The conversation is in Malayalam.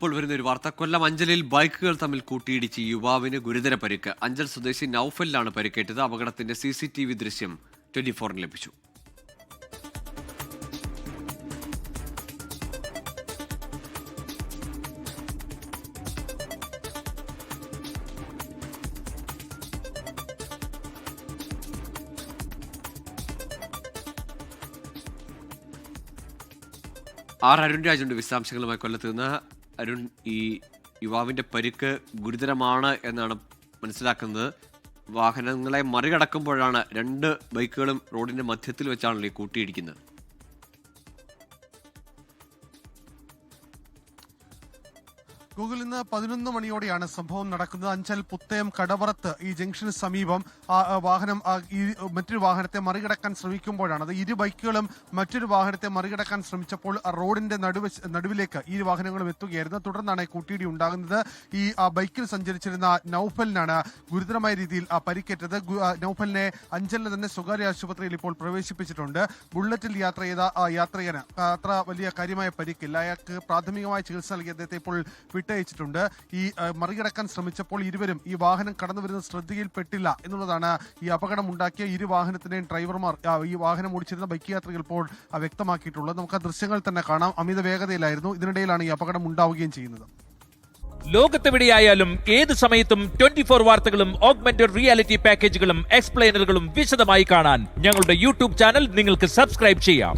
ഇപ്പോൾ വരുന്ന ഒരു വാർത്ത. കൊല്ലം അഞ്ചലിൽ ബൈക്കുകൾ തമ്മിൽ കൂട്ടിയിടിച്ച് യുവാവിന് ഗുരുതര പരിക്ക്. അഞ്ചൽ സ്വദേശി നൌഫലിനാണ് പരിക്കേറ്റത്. അപകടത്തിന്റെ CCTV ദൃശ്യം 24 ലഭിച്ചു. അരുൺ രാജുണ്ട് വിശദാംശങ്ങളുമായി കൊല്ലത്ത് നിന്ന്. അരുൺ, ഈ യുവാവിന്റെ പരിക്ക് ഗുരുതരമാണ് എന്നാണ് മനസ്സിലാക്കുന്നത്. വാഹനങ്ങളെ മറികടക്കുമ്പോഴാണ് രണ്ട് ബൈക്കുകളും റോഡിന്റെ മധ്യത്തിൽ വെച്ചാണല്ലോ ഈ കൂട്ടിയിടിക്കുന്നത്. ഗൂഗിൾ ഇന്ന് 11 മണിയോടെയാണ് സംഭവം നടക്കുന്നത്. അഞ്ചൽ പുത്തയം കടവറത്ത് ഈ ജംഗ്ഷന് സമീപം വാഹനം മറ്റൊരു വാഹനത്തെ മറികടക്കാൻ ശ്രമിക്കുമ്പോഴാണ് അത്. ഇരു ബൈക്കുകളും മറ്റൊരു വാഹനത്തെ മറികടക്കാൻ ശ്രമിച്ചപ്പോൾ റോഡിന്റെ നടുവിലേക്ക് ഈ വാഹനങ്ങളും എത്തുകയായിരുന്നു. തുടർന്നാണ് കൂട്ടിയിടി ഉണ്ടാകുന്നത്. ഈ ബൈക്കിൽ സഞ്ചരിച്ചിരുന്ന നൌഫലിനാണ് ഗുരുതരമായ രീതിയിൽ പരിക്കേറ്റത്. നൌഫലിനെ അഞ്ചലിലെ തന്നെ സ്വകാര്യ ആശുപത്രിയിൽ ഇപ്പോൾ പ്രവേശിപ്പിച്ചിട്ടുണ്ട്. ബുള്ളറ്റിൽ യാത്ര ചെയ്ത യാത്രികന് അത്ര വലിയ കാര്യമായ പരിക്കില്ല. അയാൾക്ക് പ്രാഥമികമായ ചികിത്സ നൽകി അദ്ദേഹത്തെ ഇപ്പോൾ വിട്ടയച്ചിട്ടുണ്ട്. ഈ മറികടക്കാൻ ശ്രമിച്ചപ്പോൾ ഇരുവരും ഈ വാഹനം കടന്നു വരുന്നത് ശ്രദ്ധയിൽപ്പെട്ടില്ല എന്നുള്ളതാണ് ഈ അപകടം ഉണ്ടാക്കിയ ഇരു വാഹനത്തിന്റെയും ഡ്രൈവർമാർ, ഈ വാഹനം ഓടിച്ചിരുന്ന ബൈക്ക് യാത്രികർ ഇപ്പോൾ വ്യക്തമാക്കിയിട്ടുള്ളത്. നമുക്ക് ആ ദൃശ്യങ്ങൾ തന്നെ കാണാം. അമിത വേഗതയിലായിരുന്നു. ഇതിനിടയിലാണ് ഈ അപകടം ഉണ്ടാവുകയും ചെയ്യുന്നത്. ലോകത്തെവിടെയായാലും ഏത് സമയത്തും 24 വാർത്തകളും ഓഗ്മെന്റഡ് റിയാലിറ്റി പാക്കേജുകളും എക്സ്പ്ലെയിനറുകളും വിശദമായി കാണാൻ ഞങ്ങളുടെ യൂട്യൂബ് ചാനൽ നിങ്ങൾക്ക് സബ്സ്ക്രൈബ് ചെയ്യാം.